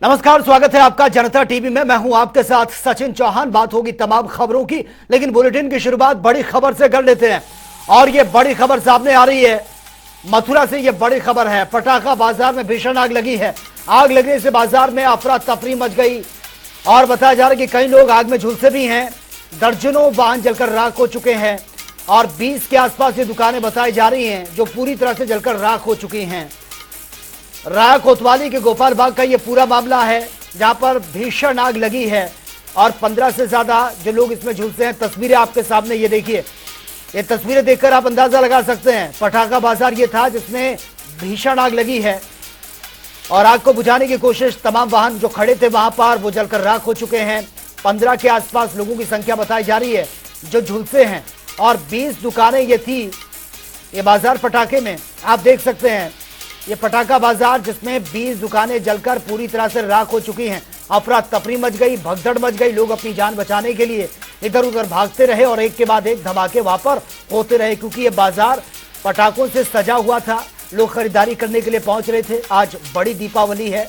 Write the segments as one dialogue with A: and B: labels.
A: नमस्कार, स्वागत है आपका जनता टीवी में। मैं हूं आपके साथ सचिन चौहान। बात होगी तमाम खबरों की, लेकिन बुलेटिन की शुरुआत बड़ी खबर से कर लेते हैं। और ये बड़ी खबर सामने आ रही है मथुरा से। ये बड़ी खबर है, पटाखा बाजार में भीषण आग लगी है। आग लगने से बाजार में अफरा तफरी मच गई और बताया जा रहा है कि कई लोग आग में झुलसे भी हैं। दर्जनों वाहन जलकर राख हो चुके हैं और 20 के आसपास ये दुकानें बताई जा रही हैं जो पूरी तरह से जलकर राख हो चुकी हैं। राया कोतवाली के गोपाल बाग का ये पूरा मामला है, जहां पर भीषण आग लगी है और 15 से ज्यादा जो लोग इसमें झुलसे हैं। तस्वीरें आपके सामने ये देखिए, ये तस्वीरें देखकर आप अंदाजा लगा सकते हैं। पटाखा बाजार ये था जिसमें भीषण आग लगी है और आग को बुझाने की कोशिश, तमाम वाहन जो खड़े थे वहां पर वो जलकर राख हो चुके हैं। 15 के आसपास लोगों की संख्या बताई जा रही है जो झुलसे हैं और 20 दुकानें ये थी ये बाजार पटाखे में। आप देख सकते हैं ये पटाखा बाजार जिसमें 20 दुकानें जलकर पूरी तरह से राख हो चुकी हैं। अफरा तफरी मच गई, भगदड़ मच गई। लोग अपनी जान बचाने के लिए इधर उधर भागते रहे और एक के बाद एक धमाके वहां पर होते रहे, क्योंकि ये बाजार पटाखों से सजा हुआ था। लोग खरीदारी करने के लिए पहुंच रहे थे। आज बड़ी दीपावली है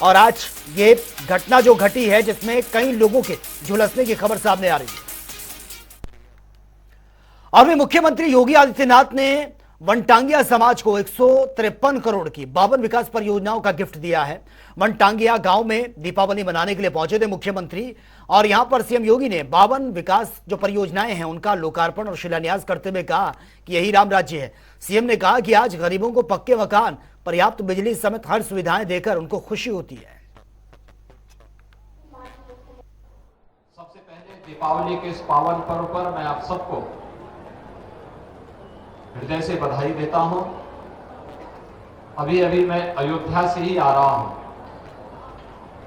A: और आज ये घटना जो घटी है जिसमें कई लोगों के झुलसने की खबर सामने आ रही है। और मुख्यमंत्री योगी आदित्यनाथ ने वनटांगिया समाज को 153 करोड़ की 52 विकास परियोजनाओं का गिफ्ट दिया है। वनटांगिया गांव में दीपावली मनाने के लिए पहुंचे थे मुख्यमंत्री और यहां पर सीएम योगी ने 52 विकास जो परियोजनाएं हैं उनका लोकार्पण और शिलान्यास करते हुए कहा कि यही राम राज्य है। सीएम ने कहा कि आज गरीबों को पक्के मकान, पर्याप्त बिजली समेत हर सुविधाएं देकर उनको खुशी होती है।
B: सबसे पहले दीपावली के इस पावन पर्व पर मैं आप सबको हृदय से बधाई देता हूं। अभी मैं अयोध्या से ही आ रहा हूं।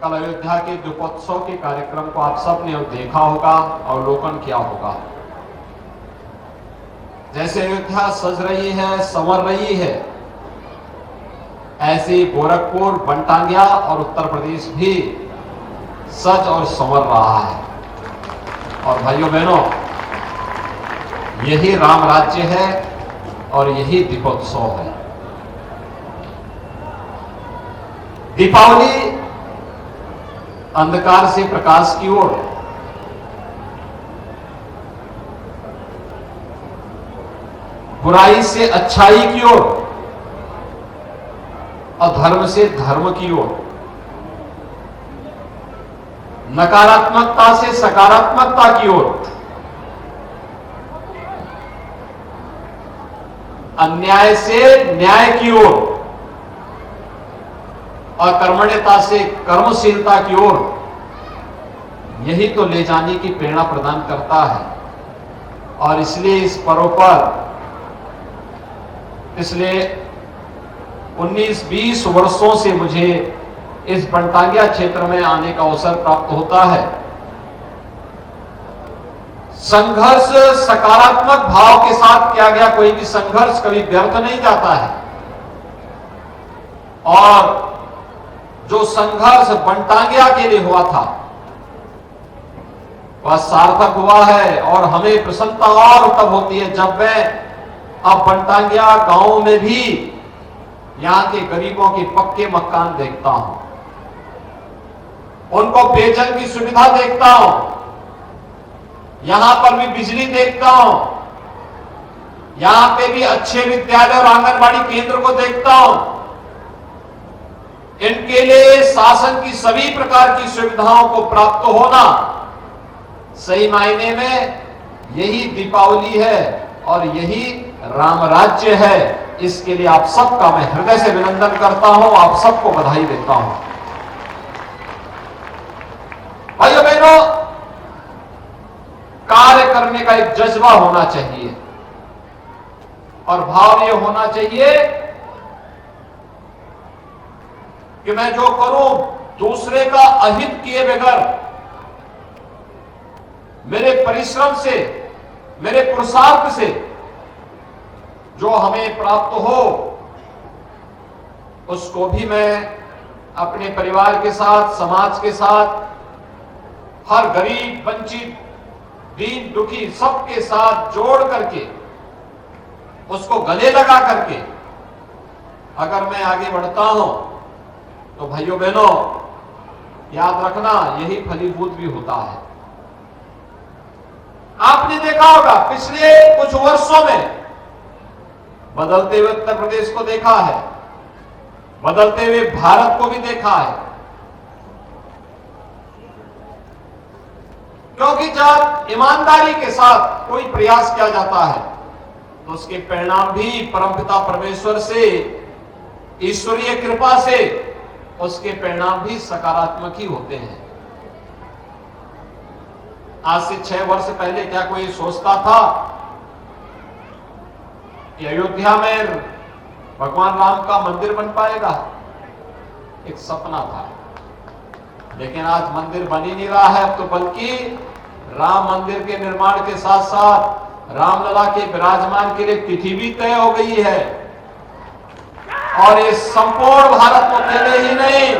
B: कल अयोध्या के दीपोत्सव के कार्यक्रम को आप सब ने देखा होगा, अवलोकन किया होगा। जैसे अयोध्या सज रही है, संवर रही है, ऐसे ही गोरखपुर, वनटांगिया और उत्तर प्रदेश भी सज और संवर रहा है। और भाइयों बहनों, यही राम राज्य है और यही दीपोत्सव है। दीपावली अंधकार से प्रकाश की ओर, बुराई से अच्छाई की ओर, अधर्म से धर्म की ओर, नकारात्मकता से सकारात्मकता की ओर, अन्याय से न्याय की ओर और कर्मण्यता से कर्मशीलता की ओर, यही तो ले जाने की प्रेरणा प्रदान करता है। और इसलिए इस पर्व पर पिछले 19-20 वर्षों से मुझे इस वनटांगिया क्षेत्र में आने का अवसर प्राप्त होता है। संघर्ष सकारात्मक भाव के साथ किया गया कोई भी संघर्ष कभी व्यर्थ नहीं जाता है और जो संघर्ष वनटांगिया के लिए हुआ था वह सार्थक हुआ है। और हमें प्रसन्नता और तब होती है जब मैं अब वनटांगिया गांव में भी यहां के गरीबों के पक्के मकान देखता हूं, उनको पेयजल की सुविधा देखता हूं, यहां पर भी बिजली देखता हूं, यहां पे भी अच्छे विद्यालय और आंगनबाड़ी केंद्र को देखता हूं। इनके लिए शासन की सभी प्रकार की सुविधाओं को प्राप्त होना सही मायने में यही दीपावली है और यही राम राज्य है। इसके लिए आप सबका मैं हृदय से अभिनंदन करता हूं, आप सबको बधाई देता हूं। भाइयों बहनों, कार्य करने का एक जज्बा होना चाहिए और भाव यह होना चाहिए कि मैं जो करूं दूसरे का अहित किए बगैर, मेरे परिश्रम से, मेरे पुरुषार्थ से जो हमें प्राप्त हो उसको भी मैं अपने परिवार के साथ, समाज के साथ, हर गरीब, वंचित, दीन दुखी सबके साथ जोड़ करके, उसको गले लगा करके अगर मैं आगे बढ़ता हूं तो भाइयों बहनों याद रखना यही फलीभूत भी होता है। आपने देखा होगा पिछले कुछ वर्षों में बदलते हुए उत्तर प्रदेश को देखा है, बदलते हुए भारत को भी देखा है, क्योंकि जब ईमानदारी के साथ कोई प्रयास किया जाता है तो उसके परिणाम भी परमपिता परमेश्वर से, ईश्वरीय कृपा से उसके परिणाम भी सकारात्मक ही होते हैं। आज से 6 वर्ष पहले क्या कोई सोचता था कि अयोध्या में भगवान राम का मंदिर बन पाएगा? एक सपना था, लेकिन आज मंदिर बन ही नहीं रहा है। अब तो बल्कि राम मंदिर के निर्माण के साथ साथ रामलला के विराजमान के लिए तिथि भी तय हो गई है। और ये संपूर्ण भारत को अकेले ही नहीं,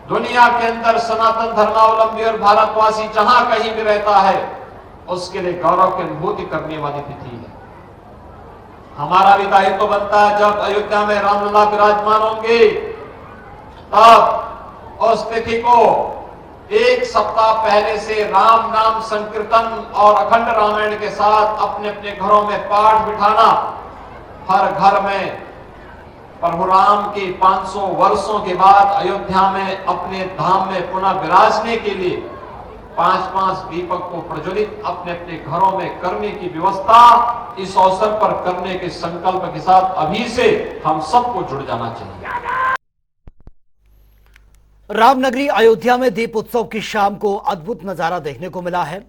B: दुनिया के अंदर सनातन धर्मावलंबी और भारतवासी जहां कहीं भी रहता है उसके लिए गौरव की अनुभूति करने वाली तिथि है। हमारा भी दायित्व तो बनता है, जब अयोध्या में रामलला विराजमान होंगे तब उस तिथि को 1 सप्ताह पहले से राम नाम संकीर्तन और अखंड रामायण के साथ अपने अपने घरों में पाठ बिठाना, हर घर में प्रभु राम के 500 वर्षों के बाद अयोध्या में अपने धाम में पुनः विराजने के लिए 5-5 दीपक को प्रज्वलित अपने अपने घरों में करने की व्यवस्था इस अवसर पर करने के संकल्प के साथ अभी से हम सबको जुड़ जाना चाहिए।
A: रामनगरी अयोध्या में दीप उत्सव की शाम को अद्भुत नजारा देखने को मिला है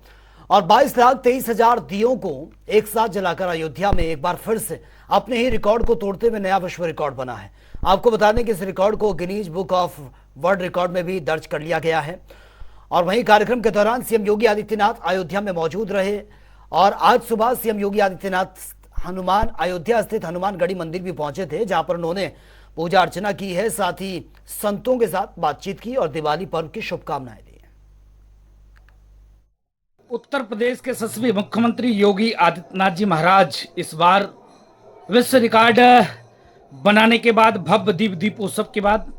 A: और 22,23,000 दियों को एक साथ जलाकर अयोध्या में एक बार फिर से अपने ही रिकॉर्ड को तोड़ते हुए नया विश्व रिकॉर्ड बना है। आपको बता दें कि इस रिकॉर्ड को Guinness book of world record में भी दर्ज कर लिया गया है। और वहीं कार्यक्रम के दौरान सीएम योगी आदित्यनाथ अयोध्या में मौजूद रहे और आज सुबह सीएम योगी आदित्यनाथ अयोध्या स्थित हनुमानगढ़ी मंदिर भी पहुंचे थे, जहां पर उन्होंने पूजा अर्चना की है, साथ ही संतों के साथ बातचीत की और दिवाली पर्व की शुभकामनाएं दी।
C: उत्तर प्रदेश के यशस्वी मुख्यमंत्री योगी आदित्यनाथ जी महाराज इस बार विश्व रिकॉर्ड बनाने के बाद भव्य दीपोत्सव के बाद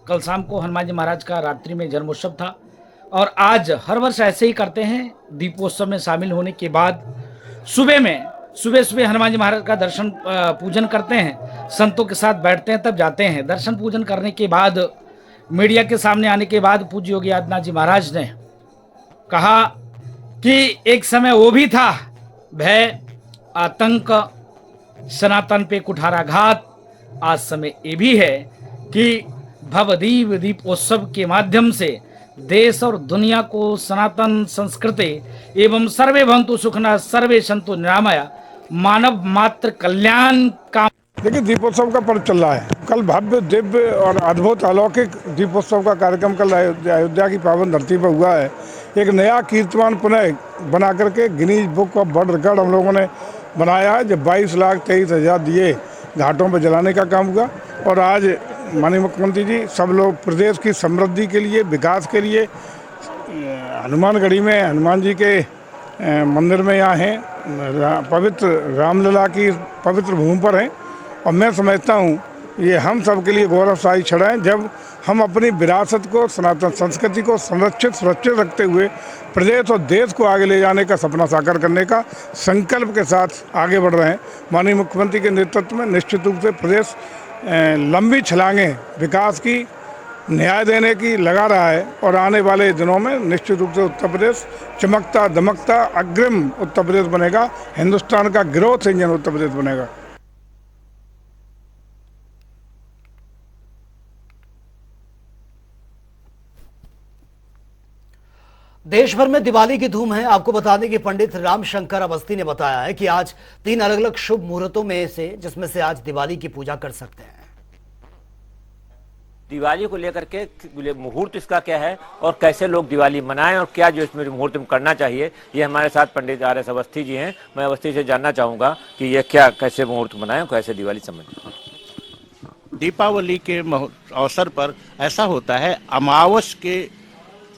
C: कल शाम को हनुमान जी महाराज का रात्रि में जन्मोत्सव था और आज हर वर्ष ऐसे ही करते हैं। दीपोत्सव में शामिल होने के बाद सुबह हनुमान जी महाराज का दर्शन पूजन करते हैं, संतों के साथ बैठते हैं, तब जाते हैं। दर्शन पूजन करने के बाद मीडिया के सामने आने के बाद पूज्य योगी आदित्यनाथ जी महाराज ने कहा कि एक समय वो भी था भय, आतंक, सनातन पे कुठाराघात, आज समय ये भी है कि भवदीप दीपोत्सव के माध्यम से देश और दुनिया को सनातन संस्कृति एवं सर्वे भवन्तु सुखिनः सर्वे सन्तु निरामया मानव मात्र कल्याण का।
D: देखिए, दीपोत्सव का पर्व चल रहा है। कल भव्य दिव्य और अद्भुत अलौकिक दीपोत्सव का कार्यक्रम कल अयोध्या की पावन धरती पर हुआ है। एक नया कीर्तिमान पुनः बना करके Guinness book of world record हम लोगों ने बनाया है। जब 22,23,000 दिए घाटों पर जलाने का काम हुआ और आज माननीय मुख्यमंत्री जी सब लोग प्रदेश की समृद्धि के लिए, विकास के लिए हनुमानगढ़ी में हनुमान जी के मंदिर में यहाँ हैं, पवित्र रामलला की पवित्र भूमि पर हैं। और मैं समझता हूँ ये हम सब के लिए गौरवशाली क्षण है जब हम अपनी विरासत को, सनातन संस्कृति को सुरक्षित रखते हुए प्रदेश और देश को आगे ले जाने का सपना साकार करने का संकल्प के साथ आगे बढ़ रहे हैं। माननीय मुख्यमंत्री के नेतृत्व में निश्चित रूप से प्रदेश लंबी छलांगें विकास की, न्याय देने की लगा रहा है और आने वाले दिनों में निश्चित रूप से उत्तर प्रदेश चमकता दमकता अग्रिम उत्तर प्रदेश बनेगा। हिंदुस्तान का ग्रोथ इंजन उत्तर प्रदेश बनेगा।
A: देश भर में दिवाली की धूम है। आपको बता दें कि पंडित रामशंकर अवस्थी ने बताया है कि आज 3 अलग अलग शुभ मुहूर्तों में से जिसमें से आज दिवाली की पूजा कर सकते हैं।
E: दिवाली को लेकर के मुहूर्त इसका क्या है और कैसे लोग दिवाली मनाएं और क्या जो इसमें मुहूर्त में करना चाहिए, ये हमारे साथ पंडित RS अवस्थी जी हैं। मैं अवस्थी से जानना चाहूँगा कि ये क्या कैसे मुहूर्त मनाएं और कैसे दिवाली समझें।
F: दीपावली के अवसर पर ऐसा होता है, अमावस के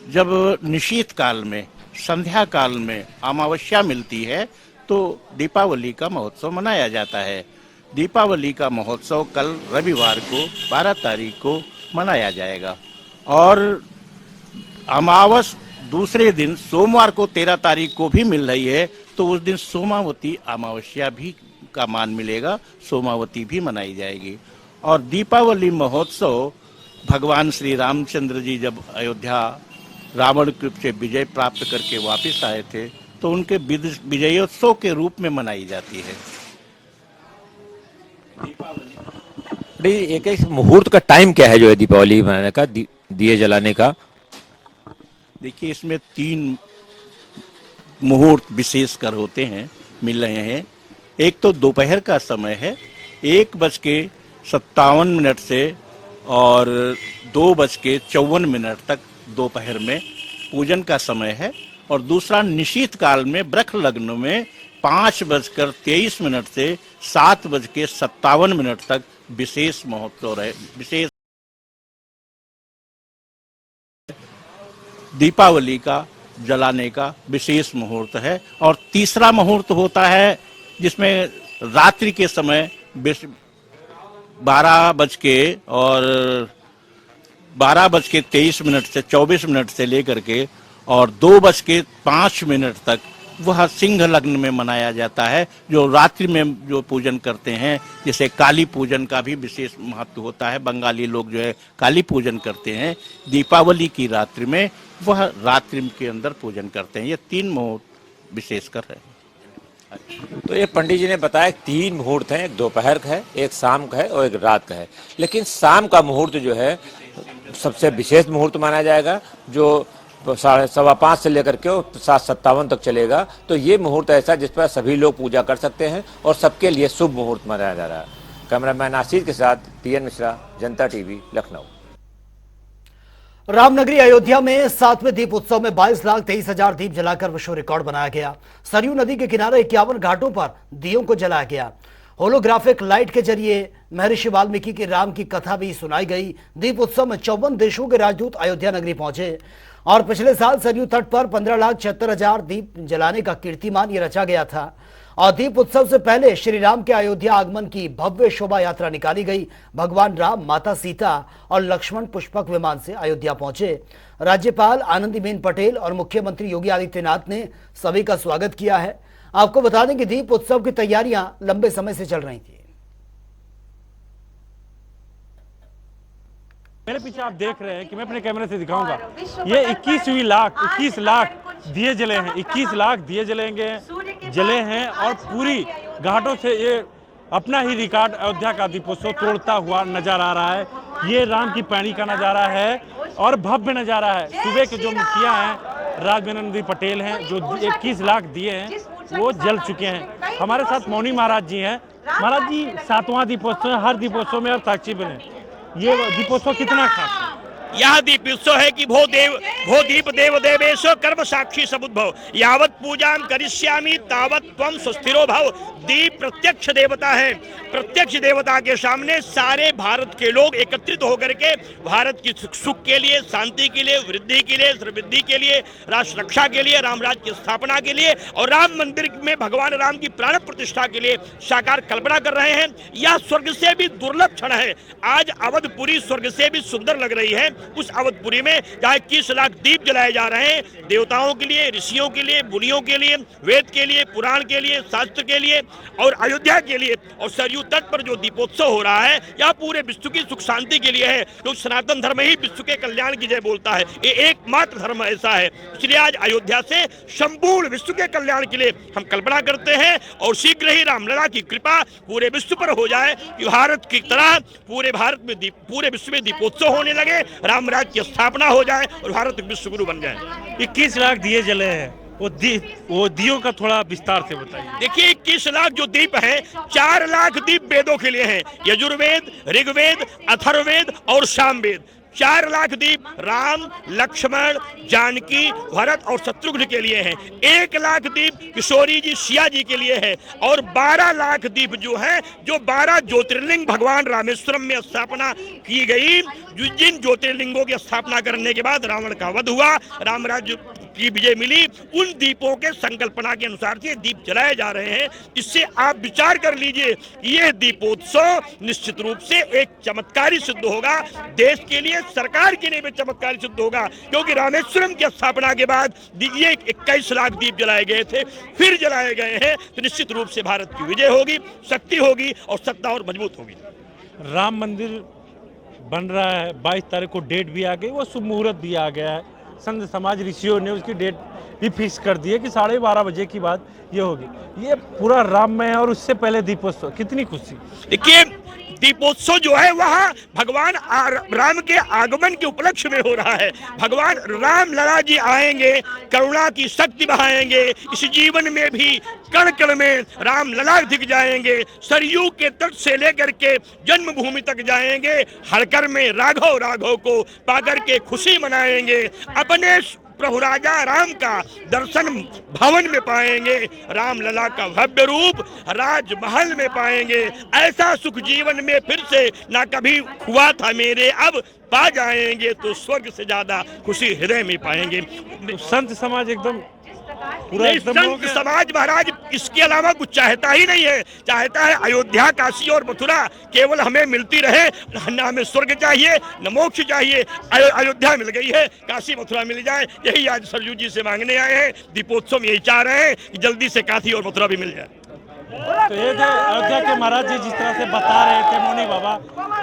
F: जब निशीत काल में, संध्या काल में अमावस्या मिलती है तो दीपावली का महोत्सव मनाया जाता है। दीपावली का महोत्सव कल रविवार को 12 तारीख को मनाया जाएगा और अमावस दूसरे दिन सोमवार को 13 तारीख को भी मिल रही है, तो उस दिन सोमावती अमावस्या भी का मान मिलेगा, सोमावती भी मनाई जाएगी। और दीपावली महोत्सव भगवान श्री रामचंद्र जी जब अयोध्या रावण कृप से विजय प्राप्त करके वापस आए थे, तो उनके विजयोत्सव के रूप में मनाई जाती है।
E: एक मुहूर्त का टाइम क्या है जो है दीपावली मनाने का, दिए जलाने का?
F: देखिए, इसमें 3 मुहूर्त विशेषकर होते हैं, मिल रहे हैं। एक तो दोपहर का समय है, 1:57 से और 2:54 तक दोपहर में पूजन का समय है। और दूसरा निशीत काल में ब्रह्म लग्न में 5:23 से 7:57 तक विशेष महोत्सव रहे, विशेष दीपावली का जलाने का विशेष मुहूर्त है। और तीसरा मुहूर्त होता है जिसमें रात्रि के समय 12:23 से 24 से लेकर के और 2:05 तक वह सिंह लग्न में मनाया जाता है, जो रात्रि में जो पूजन करते हैं। जैसे काली पूजन का भी विशेष महत्व होता है, बंगाली लोग जो है काली पूजन करते हैं, दीपावली की रात्रि में वह रात्रि के अंदर पूजन करते हैं। ये 3 मुहूर्त विशेषकर है।
E: तो ये पंडित जी ने बताया 3 मुहूर्त हैं, एक दोपहर का है, एक शाम का है और एक रात का है। लेकिन शाम का मुहूर्त जो है सबसे विशेष मुहूर्त माना जाएगा, जो 5:15 से लेकर के 7:57 तक चलेगा। तो ये मुहूर्त ऐसा जिस पर सभी लोग पूजा कर सकते हैं और सबके लिए शुभ मुहूर्त माना जा रहा है। कैमरामैन आशीष के साथ PN मिश्रा, जनता टीवी, लखनऊ।
A: रामनगरी अयोध्या में 7वें दीप उत्सव में 22,23,000 दीप जलाकर विश्व रिकॉर्ड बनाया गया। सरयू नदी के किनारे 51 घाटों पर दियों को जलाया गया। होलोग्राफिक लाइट के जरिए महर्षि वाल्मीकि की राम की कथा भी सुनाई गई। दीप उत्सव में 54 देशों के राजदूत अयोध्या नगरी पहुंचे और पिछले साल सरयू तट पर 15,76,000 दीप जलाने का कीर्तिमान ये रचा गया था। और दीप उत्सव से पहले श्री राम के अयोध्या आगमन की भव्य शोभा यात्रा निकाली गई। भगवान राम, माता सीता और लक्ष्मण पुष्पक विमान से अयोध्या पहुंचे। राज्यपाल आनंदीबेन पटेल और मुख्यमंत्री योगी आदित्यनाथ ने सभी का स्वागत किया है। आपको बता दें कि दीप उत्सव की तैयारियां लंबे समय से चल रही थी।
G: मेरे पीछे आप देख रहे हैं कि मैं अपने कैमरे से दिखाऊंगा, ये 21 लाख दिए जले हैं, 21 लाख दिए जले हैं और पूरी घाटों से ये अपना ही रिकॉर्ड अयोध्या का दीपोत्सव तोड़ता हुआ नजर आ रहा है। ये राम की पैड़ी का नजारा है और भव्य नजारा है। सुबह के जो मुखिया हैं, राजबेनंदी पटेल हैं, जो 21 लाख दिए हैं वो जल चुके हैं। हमारे साथ मौनी महाराज जी हैं। महाराज जी, 7वां दीपोत्सव, हर दीपोत्सव में और साक्षी बने, ये दीपोत्सव कितना खास है?
H: यह दीपोत्सव है कि भो दीप देव देवेशो कर्म साक्षी समुद्भव, यावत पूजा करिष्यामि तावत त्वं सुस्थिरो भव। दीप प्रत्यक्ष देवता है। प्रत्यक्ष देवता के सामने सारे भारत के लोग एकत्रित होकर के भारत की सुख के लिए, शांति के लिए, वृद्धि के लिए, समृद्धि के लिए, राष्ट्र रक्षा के लिए, राम राज्य की स्थापना के लिए और राम मंदिर में भगवान राम की प्राण प्रतिष्ठा के लिए साकार कल्पना कर रहे हैं। यह स्वर्ग से भी दुर्लभ क्षण है। आज अवधपुरी स्वर्ग से भी सुंदर लग रही है। उस अवधपुरी में जहाँ 21 लाख दीप जलाए जा रहे हैं, देवताओं के लिए, ऋषियों के लिए, मुनियों के लिए, वेद के लिए, पुराण के लिए, शास्त्र के लिए और अयोध्या के लिए। और सरयू तट पर जो दीपोत्सव हो रहा है, यह पूरे विश्व की सुख शांति के लिए है। लोग सनातन धर्म ही विश्व के कल्याण की जय बोलता है, ये एकमात्र धर्म ऐसा है। इसलिए आज अयोध्या से संपूर्ण विश्व के कल्याण के लिए हम कल्पना करते हैं और शीघ्र ही रामलला की कृपा पूरे विश्व पर हो जाए कि भारत की तरह पूरे भारत में पूरे विश्व में दीपोत्सव होने लगे, राम राज्य की स्थापना हो जाए और भारत विश्व गुरु बन जाए।
G: 21 लाख दिए जले हैं, वो दियों का थोड़ा विस्तार से बताइए।
H: देखिए, 21 लाख जो दीप हैं, 4 लाख दीप वेदों के लिए हैं, यजुर्वेद, ऋग्वेद, अथर्ववेद और सामवेद। 4 लाख दीप राम, लक्ष्मण, जानकी, भरत और शत्रुघ्न के लिए हैं। 1 लाख दीप किशोरी जी, सिया जी के लिए है और 12 लाख दीप जो है, जो 12 ज्योतिर्लिंग भगवान रामेश्वरम में स्थापना की गई। जिन ज्योतिर्लिंगों की स्थापना करने के बाद रावण का वध हुआ, राम राज्य की विजय मिली, उन दीपों के संकल्पना के अनुसार से दीप जलाए जा रहे हैं। इससे आप विचार कर लीजिए, ये दीपोत्सव निश्चित रूप से एक चमत्कारी सिद्ध होगा, देश के लिए, सरकार के लिए भी चमत्कारी सिद्ध होगा, क्योंकि रामेश्वरम की स्थापना के बाद ये 21 लाख दीप जलाए गए थे, फिर जलाए गए हैं, तो निश्चित रूप से भारत की विजय होगी, शक्ति होगी और सत्ता और मजबूत होगी।
G: राम मंदिर बन रहा है, 22 तारीख को डेट भी आ गई, वो शुभ मुहूर्त भी आ गया है। संत समाज ऋषियों ने उसकी डेट भी फिक्स कर दी है कि 12:30 बजे की बाद ये होगी। ये पूरा राममय है और उससे पहले दीपोत्सव, कितनी खुशी।
H: देखिए, दीपोत्सव जो है वहाँ भगवान राम के आगमन के उपलक्ष्य में हो रहा है। भगवान राम लला जी आएंगे, करुणा की शक्ति बढ़ाएंगे, इस जीवन में भी कण कण में राम लला दिख जाएंगे, सरयू के तट से लेकर के जन्मभूमि तक जाएंगे, हड़कर में राघव राघव को पाकर के खुशी मनाएंगे, अपने प्रभु राजा राम का दर्शन भवन में पाएंगे, राम लला का भव्य रूप राजमहल में पाएंगे। ऐसा सुख जीवन में फिर से ना कभी हुआ था मेरे, अब पा जाएंगे, तो स्वर्ग से ज्यादा खुशी हृदय में पाएंगे।
G: तो संत समाज एकदम पूरा एकदम
H: संत समाज महाराज इसके अलावा कुछ चाहता ही नहीं है। चाहता है अयोध्या, काशी और मथुरा केवल हमें मिलती रहे, न हमें स्वर्ग चाहिए न मोक्ष चाहिए। अयोध्या मिल गई है, काशी मथुरा मिल जाए, यही आज सरयू जी से मांगने आए हैं। दीपोत्सव यही चाह रहे हैं कि जल्दी से काशी और मथुरा भी मिल जाए।
G: तो ये थे अयोध्या के महाराज जी जिस तरह से बता रहे थे मौनी बाबा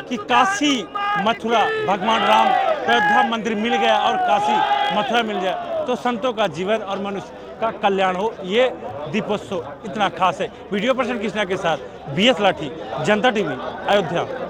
G: कि काशी मथुरा भगवान राम अयोध्या मंदिर मिल गया और काशी मथुरा मिल जाए तो संतों का जीवन और मनुष्य का कल्याण हो। ये दीपोत्सव इतना खास है। वीडियो पर्सन कृष्णा के साथ BS लाठी, जनता TV, अयोध्या।